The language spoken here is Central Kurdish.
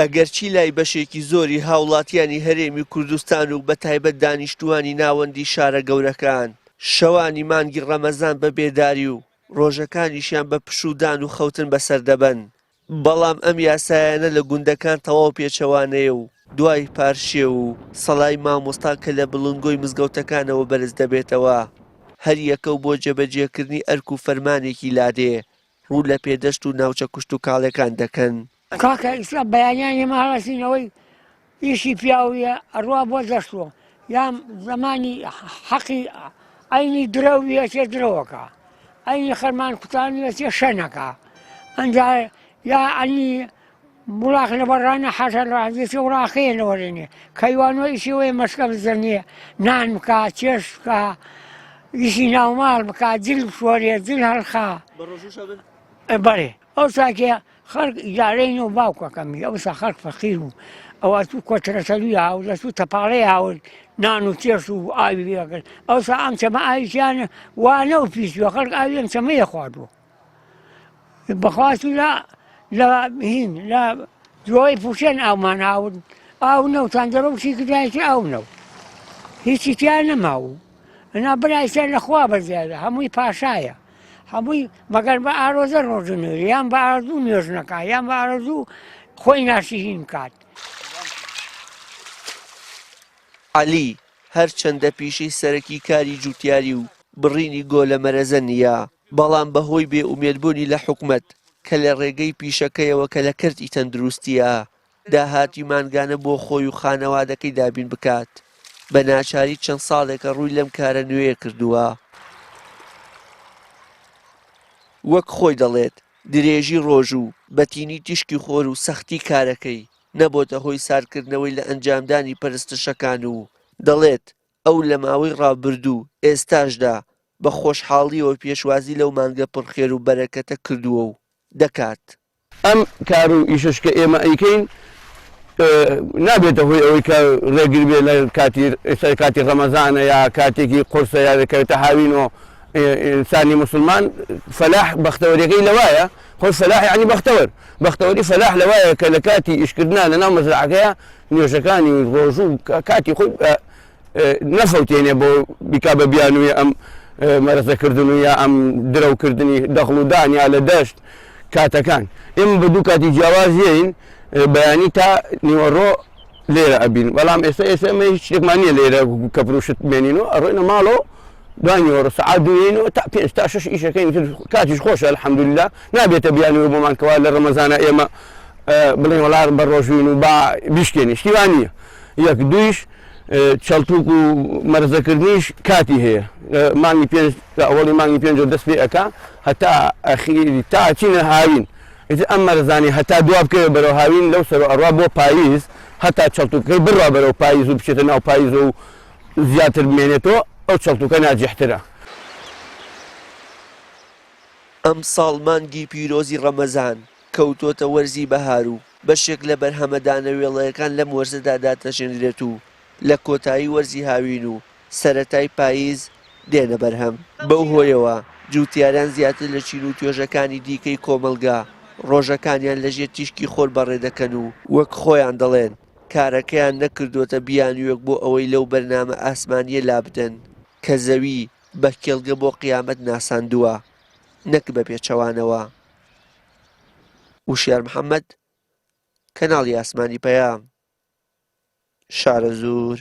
ئەگەرچی لای بەشێکی زۆری هاوڵاتیانی هەرێمی کوردستان و بەتایبەت دانیشتووانی ناوەندی شارە گەورەکان شەوانی مانگی ڕەمەزان بە بێداری و ڕۆژەکانیشیان بە پشودان و خەوتن بەسەر دەبەن، بەڵام ئەم یاسایانە لە گوندەکان تەواو پێچەوانەیە و دوای پارشێ و سەڵای مامۆستا کە لە بڵنگۆی مزگەوتەکانەوە بەرز دەبێتەوە هەر یەکەو بۆ جێبەجێکردنی ئەرک و فەرمانێکی لادێ ڕوو لە پێدەشت و ناوچە کوشت و کاڵەکان دەکەن. کاکە ئیسا بەیانیانی ماڕاستینەوەی ئیشی پیاویە ئەڕوا بۆ دەستوە یان زمانی حەقی ئەینی درەویە چێ درەوەکە ئەینی خەرمان کوتانیە چێ شەنەکە ئەنجا یا ئەنی بوڵاق لە بەڕانە حەشە لە حەزیێتی و ڕاخەیەنەوەرێنێ کەیوانەوە ئیشی وەیە مەشکە بزەرنیە نان بکە چێش بکە ئیشی ناوماڵ بکە جل بشوەرێ جل هەڵخا بەڵێ ئەو ساکێ خەڵک ئیجارەین و باوکەکەمی ئەوسا خەڵک فەقیر و ئەوە تو کۆترەسەلوی هاو لە تو تەپاڵەی هاون نان و تێش و ئاوی بێکرد ئەوسا ئەم چەمە ئاویشیانە وانە و پیسووە خەڵک ئاوی ئەم چەمەیە خواردووە بەخواست و لە هین لە جوۆی پوشێن ئاومان هاون ئاو نەوتان دەرە و شی کردایەتی ئاو نەو هیچی تیان نەماوە ئەنا برایسە لەخوا بەزیادە هەمووی پاشایە هەمووی مەگەر بە ئارۆزە ڕۆژنوێری یان بە ئارزوو نوێژ نەکا یان بە ئارزوو خۆی ناشیهین بکات. عەلی هەرچەندە پیشەی سەرەکی کاری جوتیاری و بڕینی گۆ لە مەرەزە نییە، بەڵام بەهۆی بێئومێدبوونی لە حکومەت کە لە ڕێگەی پیشەکەیەوە کە لە کردی تەندروستیە داهاتی مانگانە بۆ خۆی و خانەوادەکەی دابین بکات، بە ناچاری چەند ساڵێکە ڕووی لەم کارە نوێیە کردووە. وەک خۆی دەڵێت درێژی ڕۆژ و بەتینی تیشکی خۆر و سەختی کارەکەی نەبۆتە هۆی سارکردنەوەی لە ئەنجامدانی پەرستشەکان و دەڵێت ئەو لە ماوەی ڕابردوو ئێستاشدا بە خۆشحاڵیەوە پێشوازی لەو مانگە پڕخێر و بەرەکەتە کردووە و دەکات. ئەم کار و ئیشش کە ئێمە ئەیکەین نابێتە هۆی ئەوەی کە ڕێگر بێ لە کاتی ڕەمەزانە یا کاتێکی قورسە یا دەکەوێتە هاوینەوە ئینسانی مسلمان فەلاح بەختەوەریەکەی لەوایە خۆی فەلاح یعنی بەختەوەری فەلاح لەوایە کە لە کاتی ئیشکردنا لەناو مەزرعەکەیە نوێژەکانی ڕۆژوو کاتی خۆی نەفەوتێنێ بۆ بیکا بە بیانوویە ئەم مەرەزەکردن و یا ئەم درەوکردنی دەخڵ و دانیا لە دەشت کاتەکان ئێمە بە دوو کاتی جیاوازیین بەیانی تا نیوەڕۆ لێرە ئەبین بەڵام ئێستا ئەمە هیچ شتێکمان نییە لێرە کە پرۆشت بێنینەوە ئەڕۆینە ماڵەوە دوانیوەڕۆ سەعات دوێنەوە تا 5 تا 6 ئیشەکەین کاتیش خۆشە الحەمدوللا نابێتە بیانوە بۆمانکەوا لە ڕەمەزانە ئێمە بڵێن وەڵا بە ڕۆژوین و با بیشکێنی شتیوان نییە. یەک دویش چەڵتوک و مەرزەکردنیش کاتی هەیە مانگی پێنج ئەوەڵی مانگی پێنجەوە دەست پێ ئەکا هەتا ئەخیری تا چینە هاوین ئەم مەرزانی هەتا دوا بکەوێ بەرەو هاوین لەو سەر ئەڕوا بۆ پاییز هەتا چەڵتوکەکەی بڕوا بەرەو پاییز و بچێتە ناو پاییز و زیاتر بمێنێتەوە ئەو چەڵتوکە ناجەحترە. ئەم ساڵ مانگی پیرۆزی ڕەمەزان کەوتۆتە وەرزی بەهار و بەشێک لە بەرهەمەدانە وێڵەیەکان لەم وەرزەدا داتەژێنرێت و لە کۆتایی وەرزی هاوین و سەرەتای پاییز دێنە بەرهەم. بەو هۆیەوە جوتیاران زیاتر لە چین و توێژەکانی دیکەی کۆمەلگا ڕۆژەکانیان لەژێر تیشکی خۆر بەڕێدەکەن و وەک خۆیان دەڵێن کارەکەیان نەکردوتە بیانوێک بۆ ئەوەی لەو بەرنامە ئاسمانیە لابدەن کە زەوی بە کێڵگە بۆ قیامەت ناساندووە نەک بە پێچەوانەوە. وشیار محەممەد، کەناڵی ئاسمانی پەیام، شارە زوور.